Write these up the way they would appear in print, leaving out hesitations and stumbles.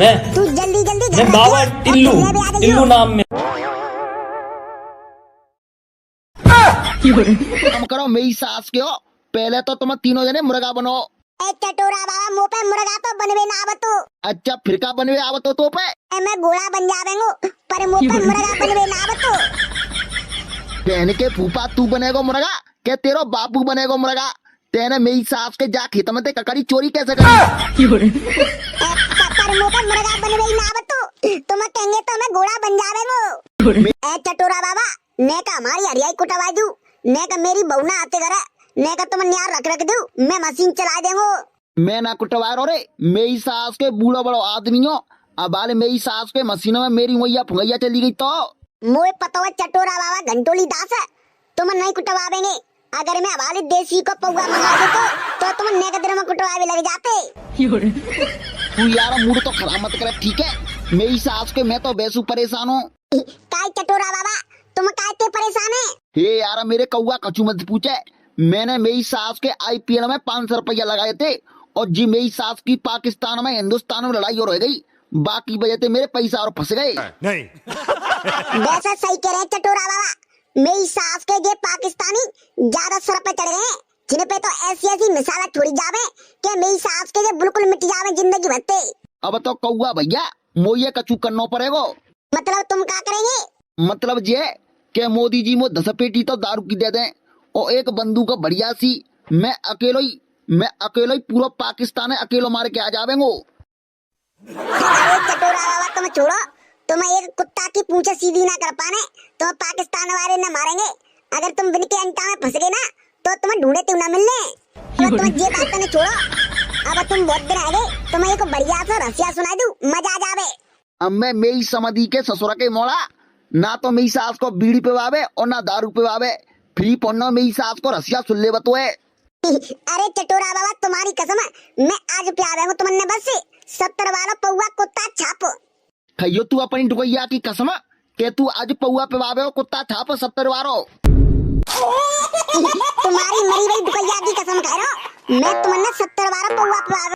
मैं तू जल्दी जल्दी मैं बाबा टिल्लू टिल्लू नाम में। काम करो मेरी सास के हो, पहले तो तुम तीनों जने मुर्गा बनो। ए चटोरा बाबा मुंह पे मुर्गा तो बनवे ना आवतो। अच्छा फिर का बनवे आवतो तो पे ए मैं घोड़ा बन जावेंगो पर मुंह पे मुर्गा बनवे ना आवतो। कहने के फूफा तू बनेगो मुर्गा के तेरो बापू बनेगो मुर्गा। तेने मेरी सास के जा खेत में ते ककड़ी चोरी कैसे करी? पर मुंह पे मुर्गा बनवे ना आवतो। तुम कहेंगे तो मैं घोड़ा बन जावेंगो। ए चटोरा बाबा ने का हमारी हरियाई कुटवाजू ने का मेरी बहू ना आते करे ने का तुम न्यार रख दू मैं मशीन चला देंगो। मैं ना कुटवा रो रे, मेरी सास के बूढ़ो बड़ो आदमी हो। अब वाले मेरी सास के मशीनों में मेरी मैया फुगैया चली गई तो मोए पता चटोरा बाबा घंटोली दास है तुम नहीं कुटवावेंगे। अगर मैं हमारे देसी को पौवा मंगा दे तो तुम नेकदर में कुटवावे लग जाते। तू यार मूड तो खराब मत कर ठीक है। मेरी सास के मैं तो बेसु परेशान हूँ। काय चटोरा बाबा तुम काहे परेशान है? हे यार मेरे कौआ कछू मत पूछे। मैंने मेरी सास के IPL में 500 रुपया लगाए थे और जी मेरी सास की पाकिस्तान में हिंदुस्तान में लड़ाई हो रह गई। बाकी वजह से मेरे पैसा और फंस गए। नहीं वैसा सही कह रहे चटोरा बाबा। मेरी सास के ये पाकिस्तानी ज्यादा सर पे चढ़ गए जिन पे तो ऐसी ऐसी मिसाल छोड़ी जावे कि मेरी सास के ये बिल्कुल मिट जावे जिंदगी भरते। अब तो कौआ भैया मोये कछू करना पड़ेगो। मतलब तुम क्या करेंगे? मतलब ये कि मोदी जी मो 10 पेटी तो दारू की दे दें और एक बंदूक बढ़िया सी मैं अकेलो ही पूरा पाकिस्तान अकेलो मार के आ जावेंगो। अरे चटोरा बाबा तुम छोड़ो। तुम एक कुत्ता की पूंछ सीधी ना कर पाने तो पाकिस्तान वाले न मारेंगे। अगर तुम बिन के अंटा में फंस गए ना तो तुम्हें ढूंढे तुम ना मिलने। अब तुम ये बात नहीं छोड़ो। अब तुम बहुत दिन आ गए तुम्हें एक बढ़िया सा रसिया सुना दूं मजा आ जावे। अब मैं मेरी समाधि के ससुरा के मोड़ा ना तो मेरी सास को बीड़ी पिवावे और ना दारू पिवावे। फ्री पन्ना मेरी सास को रसिया सुन ले बतोए। अरे चटोरा बाबा तुम्हारी कसम मैं आज प्यार तुमने बस 70 वाला पौवा कुत्ता छाप। खइयो तू अपनी डुगैया की कसम के तू आज पौवा पिवावे हो कुत्ता छाप 70 वारो। तुम्हारी मरी गई डुगैया की कसम कह रहा हूँ मैं तुमने 70 वाला पौवा पिवावे।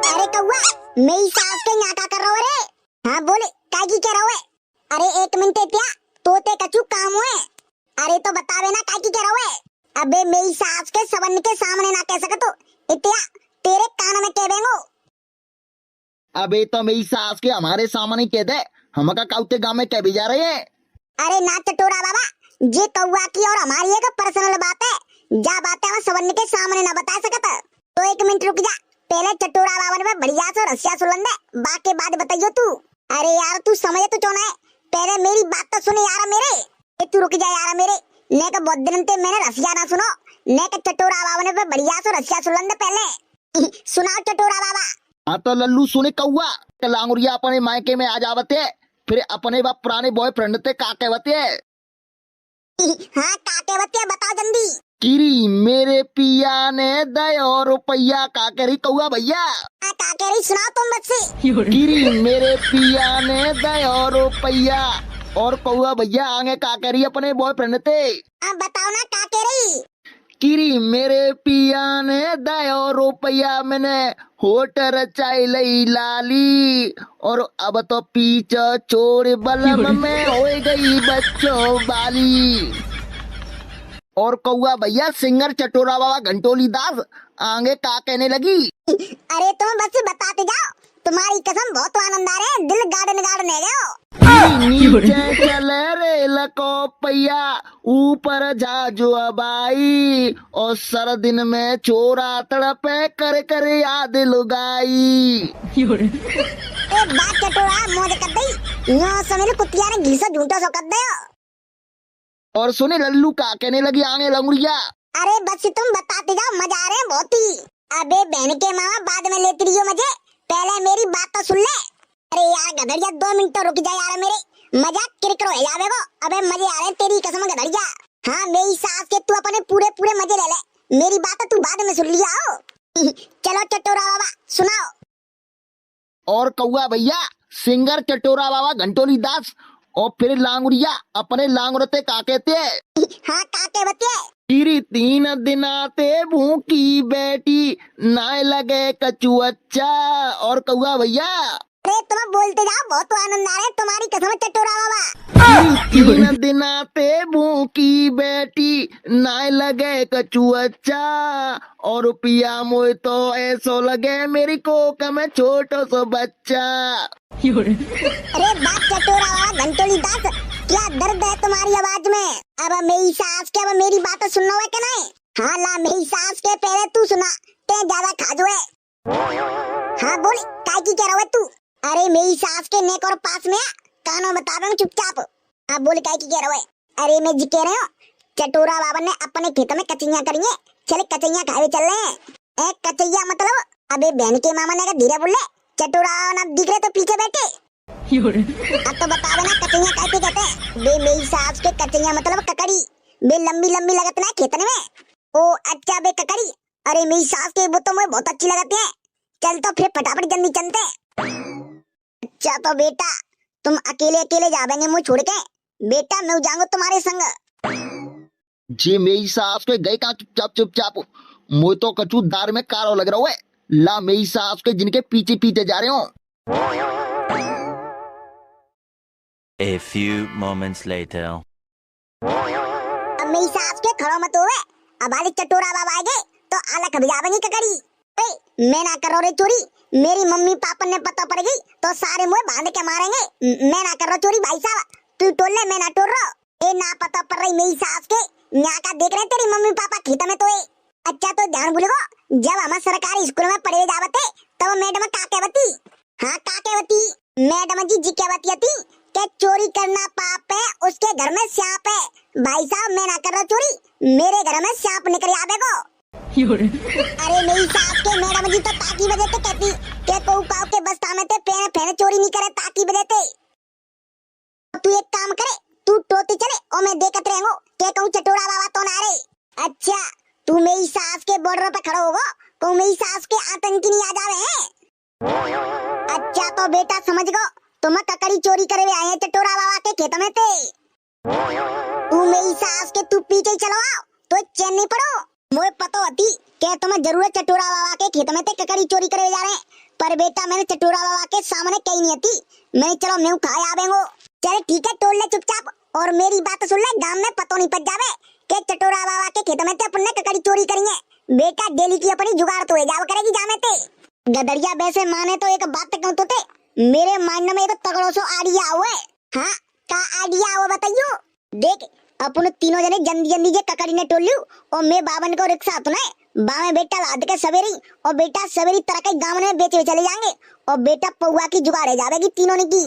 अरे कौआ मेरी सास के यहाँ क्या कर रहा हो रे? हाँ बोले काय की कह रहा हो? अरे एक मिनट क्या तोते कछु काम हुए? अरे तो बतावे ना काय की कह रहा हो? अबे मेरी सास के सबन के सामने ना कह सकतो इत्या तेरे कान में कह देंगो। अबे तो मेरी सास के हमारे सामने कह दे हम का काउते गांव में कह भी जा रहे हैं। अरे ना चटोरा बाबा ये कौआ की और हमारी एक पर्सनल बात है। जा बातें हम सबन के सामने ना बता सकता। तो एक मिनट रुक जा पहले चटोरा बाबा ने बढ़िया सा रसिया सुन दे बाकी बात बताइयो तू। अरे यार तू समझ तो चोना है पहले मेरी बात तो सुने यार मेरे। तू रुक जा यार मेरे ने का बहुत दिन ते मैंने रसिया ना सुनो ने का चटोरा बाबा ने बढ़िया सा रसिया सुन दे पहले। सुनाओ चटोरा बाबा। हाँ तो लल्लू सुने कौआ लांगुरिया अपने मायके में आ जावते फिर अपने बाप पुराने बॉयफ्रेंड ते का कहवते। हाँ का कहवते बताओ जल्दी। किरी मेरे पिया ने दयो रुपया का करी कौआ भैया। का करी सुनाओ तुम बच्चे। किरी मेरे पिया ने दयो रुपया और कौआ भैया आगे का करी अपने बॉयफ्रेंड ते। बताओ ना का करी। किरी मेरे पिया ने दयो रुपया मैंने होटर चाय लई लाली और अब तो पीछे चोर बलम में हो गई बच्चों वाली। और कौआ भैया सिंगर चटोरा बाबा घंटोली दास आगे का कहने लगी। अरे तुम बस बताते जाओ, तुम्हारी कसम बहुत आनंद आ रहे हैं, दिल गार्डन गार्डन है गयो। नीचे चले रे लको पैया ऊपर जा जो अबाई और सर दिन में चोरा तड़पे कर कर याद लुगाई। एक बात चटोरा मौज कर दई, यो समझ कुतिया ने घिसा झूठा सो कर दयो। और सुने लल्लू का कहने लगी आगे लंगुड़िया। अरे बस तुम बताते जाओ, मजा आ रहे हैं बहुत ही। अबे बहन के मामा बाद में लेती रहियो मजे, पहले मेरी बात तो सुन ले। अरे यार गधड़िया 2 मिनट तो रुक जा यार, मेरे मजाक किरकिरो है जावे वो। अबे मजे आ रहे हैं तेरी कसम गधड़िया। हाँ मेरी सास के तू अपने पूरे पूरे मजे ले ले, मेरी बात तो तू बाद में सुन लिया हो। चलो चटोरा बाबा सुनाओ। और कौआ भैया सिंगर चटोरा बाबा घंटोली दास और फिर लांगुरिया अपने लांगुरते का कहते हैं। हाँ काके बतिए। तीरी 3 दिन आते भूखी बेटी ना लगे कचू अच्छा। और कौआ भैया अरे तुम बोलते जाओ, बहुत आनंद आ रहा है तुम्हारी कसम चटोरा बाबा। 3 दिन आते भूखी बेटी ना लगे कचू अच्छा और पिया मोए तो ऐसो लगे मेरी कोक में छोटो सो बच्चा। अरे बात चटोरा बाबा घंटोली दास, क्या दर्द है तुम्हारी आवाज में। अब मेरी सास के अब मेरी बात सुनना है क्या नहीं। हाँ ला मेरी सास के पहले तू सुना, ते ज्यादा खाजो है। हाँ बोल काय की कह रहा है तू। अरे मेरी सास के नेक और पास में कानों बता रहा हूँ चुपचाप। अब बोल काय की कह रहा है। अरे मैं जी कह रहा हूँ चटोरा बाबा ने अपने खेत में कचैया करी है, चले कचैया खावे चल रहे हैं। एक कचैया मतलब अबे बहन के मामा ने धीरे बोले, चटोरा ना दिख रहे तो पीछे बैठे। अब तो बता देना कचैया कहते कहते हैं। बे मेरी सास के कचैया मतलब ककड़ी, बे लंबी लंबी लगत ना खेतने में। ओ अच्छा बे ककड़ी। अरे मेरी सास के वो तो मुझे बहुत अच्छी लगती है। चल तो फिर फटाफट जल्दी चलते। अच्छा तो बेटा तुम अकेले अकेले जावेंगे मुझे छोड़ के। बेटा मैं जाऊंगा तुम्हारे संग। जी मेरी सास के गए का चुपचाप चुपचाप मोए तो कचू दार में कारो लग रहा है। ला मेरी सास के जिनके पीछे पीछे जा रहे हो। A few moments later. अब मेरी सास के खड़ो मत हुए, अब आले चटोरा बाबा आएंगे तो आला कब जावेंगी ककड़ी। मैं ना करो रे चोरी, मेरी मम्मी पापा ने पता पड़ गई तो सारे मुझे बांध के मारेंगे। मैं ना कर रहा चोरी भाई साहब, तू टोल ले मैं ना टोल रहा। ए ना पता पड़ रही मेरी सास के यहाँ का देख रहे तेरी मम्मी पापा खेत में तो। अच्छा तो ध्यान भूलेगो, जब हम सरकारी स्कूल में पढ़े जावते तब मैडम काकेवती, हाँ काकेवती मैडम जी कहवती थी कि चोरी करना पाप है, उसके घर में सांप है। भाई साहब मैं ना कर रहा चोरी, मेरे घर में सांप निकल आवेगो। अरे मेरी सास के मैडम जी तो ताकी बजे ते कहती के को पाव के बस्ता में ते पेन पेन चोरी नहीं करे ताकी बजे ते। तू एक काम करे, तू टोती चले और मैं देखत रहेंगो के कहूं चटोरा बाबा तो ना रे। अच्छा तू मेरी सास के बॉर्डर पे खड़ा होगो, कहूं मेरी सास के आतंकी नहीं आ जावे हैं। अच्छा तो बेटा समझ गो, तुम ककड़ी चोरी करे हुए आए चटोरा बाबा के खेत में थे। तू मेरी सास के तू पीछे चलो आओ तो चैन नहीं पड़ो। मुझे पता होती कि तुम्हें जरूरत चटोरा बाबा के खेत में थे ककड़ी चोरी करे जा रहे हैं, पर बेटा मैंने चटोरा बाबा के सामने कहीं नहीं थी। मैं चलो मैं खाए आवेंगो। चल ठीक है टोल ले चुपचाप और मेरी बात सुन ले, गांव में पतो नहीं पड़ जावे कि चटोरा बाबा के खेत में थे अपन ने ककड़ी चोरी करी है। बेटा डेली की अपनी जुगाड़ तो जाव करेगी जामे थे। गदड़िया वैसे माने तो एक बात कहूं तो थे, मेरे माइंड में तो तगड़ो सो आइडिया हुए। हाँ का आइडिया हुआ बताइयो। देख अपन तीनों जने जल्दी जल्दी जे ककड़ी ने टोल लियो और मैं बावन को रिक्शा अपना बामे बेटा लाद के सवेरी और बेटा सवेरी तरह के गांव में बेचे चले जाएंगे और बेटा पौवा की जुगाड़ जावेगी तीनों ने की।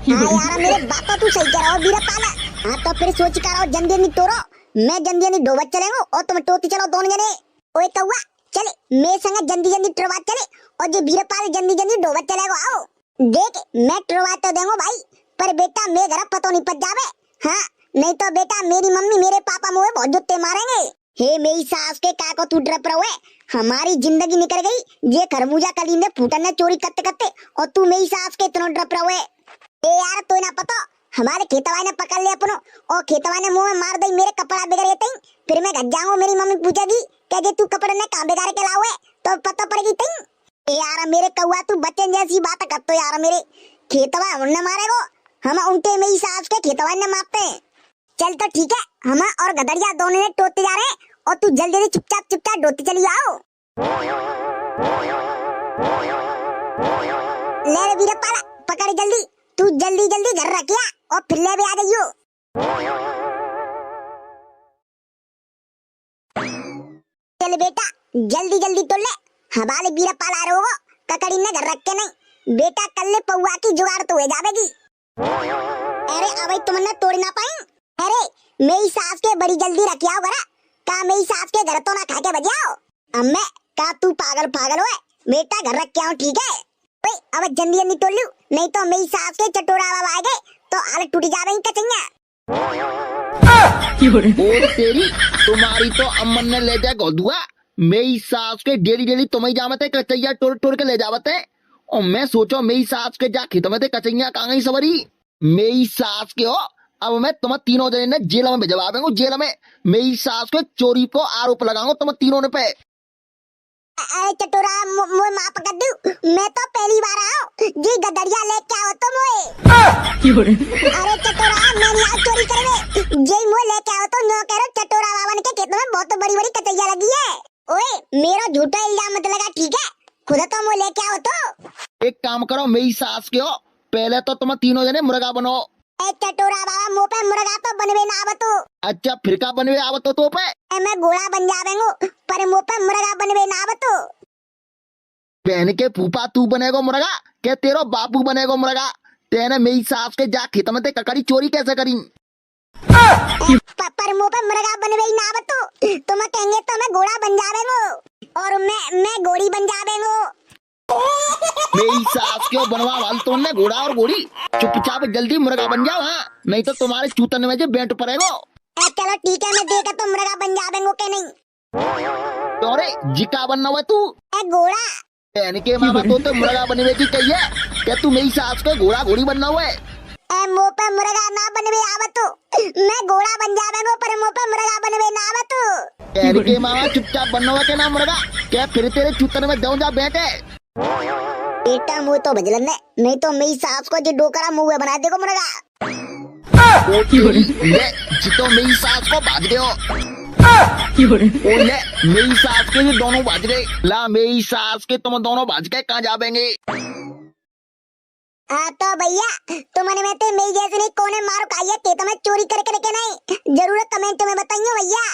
हाँ यार मेरे बात तू सही कह रहा हो बीरा पाला। हाँ तो फिर सोच कर आओ जल्दी जल्दी तोड़ो, मैं जल्दी जल्दी डोबत चलेंगे और तुम टोती चलो दोनों जने। ओए कौवा चले मेरे संग जल्दी जल्दी टरवा चले और जो बीरा पाल जल्दी जल्दी डोबत चलेगो। आओ देख मैं टरवा तो देंगो भाई, पर बेटा मेरे घर पतो नहीं पड़ जावे। हाँ नहीं तो बेटा मेरी मम्मी मेरे पापा मुझे बहुत जुत्ते मारेंगे। हे मेरी सास के का को तू डर रहे, हमारी जिंदगी निकल गई ये खरबूजा कली में फूटन ने चोरी करते करते और तू मेरी सास के इतना डर रहे। ए यार तो ना पता हमारे खेतवाई ने पकड़ लिया अपनो और खेतवाई ने मुंह में मार दी, मेरे कपड़ा बिगड़ गए। फिर मैं घर जाऊंगा, मेरी मम्मी पूछेगी क्या जे तू कपड़े ने कहां बिगाड़ के लाओ है तो पता पड़ेगी तई। ए यार मेरे कौआ तू बच्चे जैसी बात करतो यार, मेरे खेतवा हमने मारेगो, हम उनके मेरी सास के खेतवाई ने मारते हैं। चल तो ठीक है हम और गदरिया दोनों ने टोते जा रहे हैं और तू जल्दी जल्दी चुपचाप डोते चली आओ। ले रे वीरपाल पकड़ जल्दी, तू जल्दी जल्दी घर रखिया और फिर ले भी आ जाइयो। चल बेटा जल्दी जल्दी तो ले, हमारे वीरपाल आ रहे हो ककड़ी ने घर रख के नहीं बेटा, कल ले पौआ की जुगाड़ तो हो जाएगी। अरे अबे तुमने तोड़ ना पाई, अरे मेरी सास के बड़ी जल्दी रखियाओ घर का, मेरी सास के घर तो ना खा के बजाओ। अम्मे का तू पागल पागल हो बेटा, घर रख के आओ ठीक है। ओए अब जल्दी जल्दी तोड़ लूं, नहीं तो मेरी सास के चटोरा बाबा आ गए तो आल टूट जावे कचैया। और तेरी तुम्हारी तो अम्मन ने ले जाए गोदुआ, मेरी सास के डेली डेली तुम्हें जावते कचैया टोड़ टोड़ के ले जावते, और मैं सोचो मेरी सास के जा खेत में कचैया कहाँ गई सवरी। मेरी सास के हो अब मैं तुम्हें तीनों जने ने जेल में भिजवा दूंगा, जेल में मेरी सास के चोरी को आरोप लगाऊंगा तुम्हें तीनों ने पे। अरे चटोरा मोए माफ कर दू, मैं तो पहली बार आऊं जी गदरिया लेके आओ तो मोए। अरे चटोरा मैं यहाँ चोरी करे जी मोए लेके आओ तो नो कह रहा चटोरा बाबा के खेत में बहुत बड़ी बड़ी कचैया लगी है। ओए मेरा झूठा इल्जाम मत लगा ठीक है, खुद तो मोए लेके आओ तो। एक काम करो मेरी सास के हो, पहले तो तुम तीनों जने मुर्गा बनो। ए चटोरा बाबा मुंह पे मुर्गा तो बनवे ना आवतो। अच्छा फिर का बनवे आवतो तो पे मैं घोड़ा बन जावेंगो पर मुंह पे मुर्गा बनवे ना आवतो। बहन के फूफा तू बनेगो मुर्गा क्या तेरो बापू बनेगो मुर्गा, तेने मेरी सास के जा खेत में ककड़ी चोरी कैसे करी। पर मुंह पे मुर्गा बनवे ना आवतो, तुम कहेंगे तो मैं घोड़ा बन जावेंगो और मैं घोड़ी बन जावेंगो। मेरी सास के बनवा वाल तो ने घोड़ा और घोड़ी, चुपचाप जल्दी मुर्गा बन जाओ हाँ, नहीं तो तुम्हारे चूतन में जो बेंट पड़ेगो। चलो ठीक है मैं देखा तो मुर्गा बन जावेंगो के नहीं। तो अरे जिका बनना हुआ तू घोड़ा बहन के मामा तो मुर्गा बनवे की कहिए क्या तू मेरी सास को घोड़ा घोड़ी बनना हुआ है। मुंह पे मुर्गा ना बनवे आवतो, मैं घोड़ा बन जावेंगो पर मुंह पे मुर्गा बनवे ना आवतो। बहन के मामा चुपचाप बनना हुआ क्या ना मुर्गा, क्या फिर तेरे चूतन में जाऊं जा बैठे। बेटा मुंह तो बजलन ने, नहीं तो मेरी सास को जो डोकरा मुंह बना देगो मुर्गा। ले जितो मेरी सास को भाज गए हो, ले मेरी सास के भी दोनों भाज गए, ला मेरी सास के तुम दोनों भाज के कहाँ जावेंगे। तो भैया तुमने में तो मेरी जैसे नहीं कोने मारो खाइए ते तुम्हें चोरी करके लेके नहीं, जरूर कमेंट में बताइयो भैया।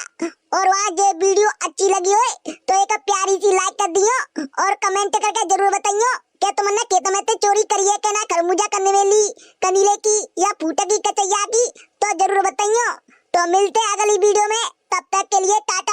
और वहाँ जो वीडियो अच्छी लगी हो तो एक प्यारी सी लाइक कर दियो और कमेंट करके जरूर बताइयो क्या तुमने खेत में तो चोरी करी है क्या ना, खरबूजा करने वाली कनीले की या फूटा की कचैया की, तो जरूर बताइयो। तो मिलते हैं अगली वीडियो में, तब तक के लिए टाटा।